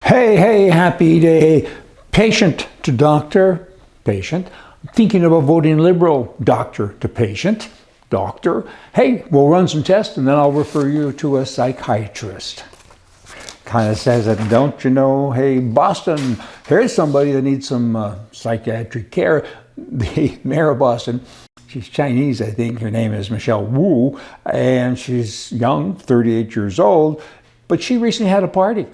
Hey, happy day. Patient to doctor, patient. Thinking about voting Liberal, doctor to patient, doctor. Hey, we'll run some tests and then I'll refer you to a psychiatrist. Kind of says that, don't you know, hey, Boston, here's somebody that needs some psychiatric care. The mayor of Boston, she's Chinese, I think. Her name is Michelle Wu, and she's young, 38 years old. But she recently had a party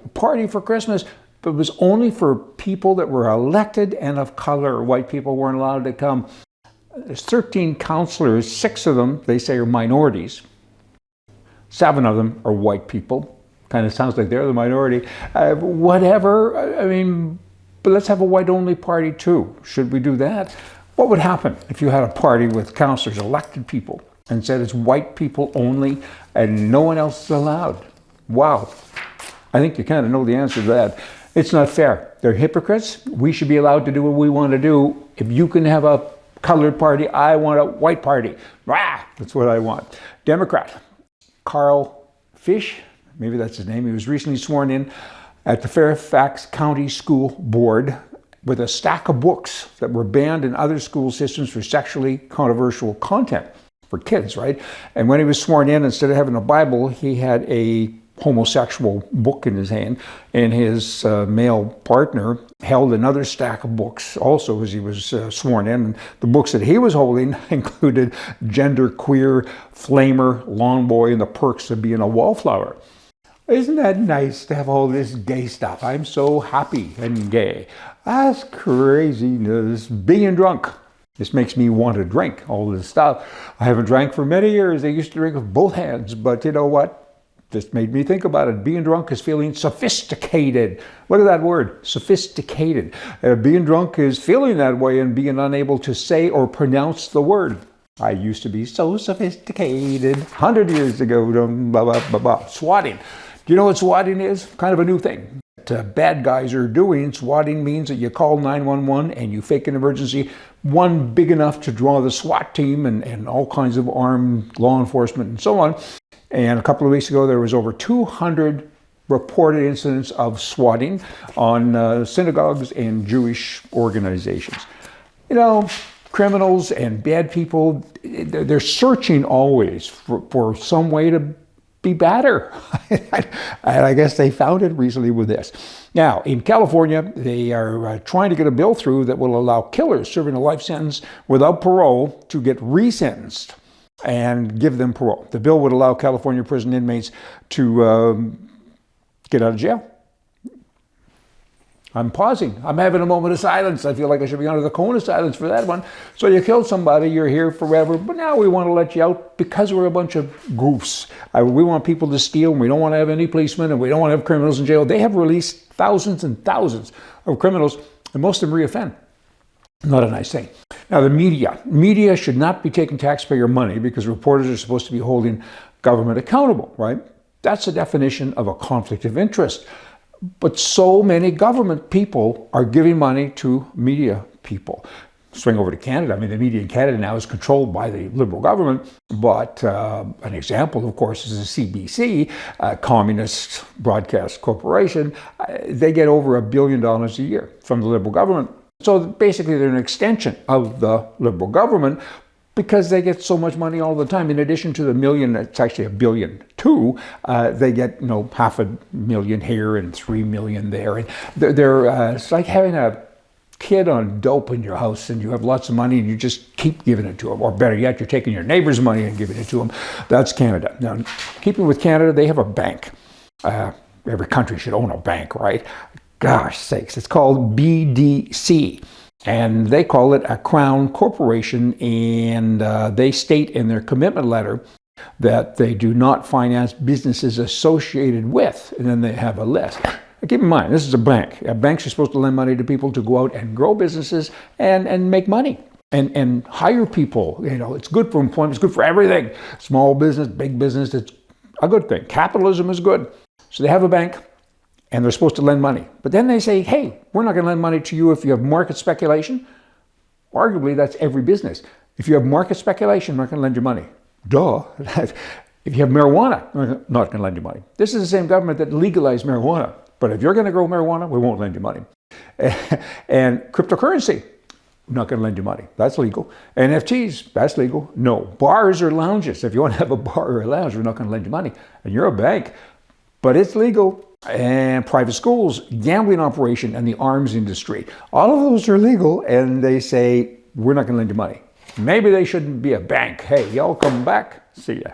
for Christmas, but it was only for people that were elected and of color. White people weren't allowed to come. There's 13 councilors, 6 of them, they say, are minorities. 7 of them are white people. Kind of sounds like they're the minority. Whatever, I mean, but let's have a white-only party too. Should we do that? What would happen if you had a party with councilors, elected people, and said it's white people only and no one else is allowed? Wow, I think you kind of know the answer to that. It's not fair. They're hypocrites. We should be allowed to do what we want to do. If you can have a colored party, I want a white party. Rah, that's what I want. Democrat Carl Fish, maybe that's his name, he was recently sworn in at the Fairfax County School Board with a stack of books that were banned in other school systems for sexually controversial content for kids, right? And when he was sworn in, instead of having a Bible, he had a homosexual book in his hand, and his male partner held another stack of books also as he was sworn in. And the books that he was holding included Gender Queer, Flamer, Lawn Boy, and the Perks of Being a Wallflower. Isn't that nice to have all this gay stuff? I'm so happy and gay. That's craziness. Being drunk. This makes me want to drink all this stuff. I haven't drank for many years. I used to drink with both hands, but you know what? Just made me think about it. Being drunk is feeling sophisticated. Look at that word, sophisticated. Being drunk is feeling that way and being unable to say or pronounce the word. I used to be so sophisticated 100 years ago. Blah, blah, blah, blah. Swatting. Do you know what swatting is? Kind of a new thing. Bad guys are doing. Swatting means that you call 911 and you fake an emergency, one big enough to draw the SWAT team and all kinds of armed law enforcement and so on. And a couple of weeks ago, there was over 200 reported incidents of swatting on synagogues and Jewish organizations. You know, criminals and bad people, they're searching always for some way to be better. And I guess they found it recently with this. Now, in California, they are trying to get a bill through that will allow killers serving a life sentence without parole to get resentenced and give them parole. The bill would allow California prison inmates to get out of jail. I'm pausing. I'm having a moment of silence. I feel like I should be under the cone of silence for that one. So you killed somebody, you're here forever, but now we want to let you out because we're a bunch of goofs. We want people to steal, and we don't want to have any policemen, and we don't want to have criminals in jail. They have released thousands and thousands of criminals, and most of them reoffend. Not a nice thing. Now, the media should not be taking taxpayer money because reporters are supposed to be holding government accountable, right? That's the definition of a conflict of interest. But so many government people are giving money to media people. Swing over to Canada. I mean, the media in Canada now is controlled by the Liberal government, but an example, of course, is the CBC, Communist Broadcast Corporation. They get over $1 billion a year from the Liberal government. So basically, they're an extension of the Liberal government because they get so much money all the time. In addition to the million, it's actually $1 billion too. They get $500,000 here and $3 million there. And it's like having a kid on dope in your house, and you have lots of money, and you just keep giving it to them. Or better yet, you're taking your neighbor's money and giving it to them. That's Canada. Now, keeping with Canada, they have a bank. Every country should own a bank, right? Gosh sakes, it's called BDC, and they call it a Crown Corporation, and they state in their commitment letter that they do not finance businesses associated with, and then they have a list. Now, keep in mind, this is a bank. Banks are supposed to lend money to people to go out and grow businesses and make money and hire people. You know, it's good for employment, it's good for everything. Small business, big business, it's a good thing. Capitalism is good. So they have a bank, and they're supposed to lend money. But then they say, hey, we're not going to lend money to you if you have market speculation. Arguably, that's every business. If you have market speculation, we're not going to lend you money. Duh. If you have marijuana, we're not going to lend you money. This is the same government that legalized marijuana. But if you're going to grow marijuana, we won't lend you money. And cryptocurrency, we're not going to lend you money. That's legal. NFTs, that's legal. No. Bars or lounges. If you want to have a bar or a lounge, we're not going to lend you money. And you're a bank. But it's legal. And private schools, gambling operation, and the arms industry. All of those are legal, and they say, we're not going to lend you money. Maybe they shouldn't be a bank. Hey, y'all come back. See ya.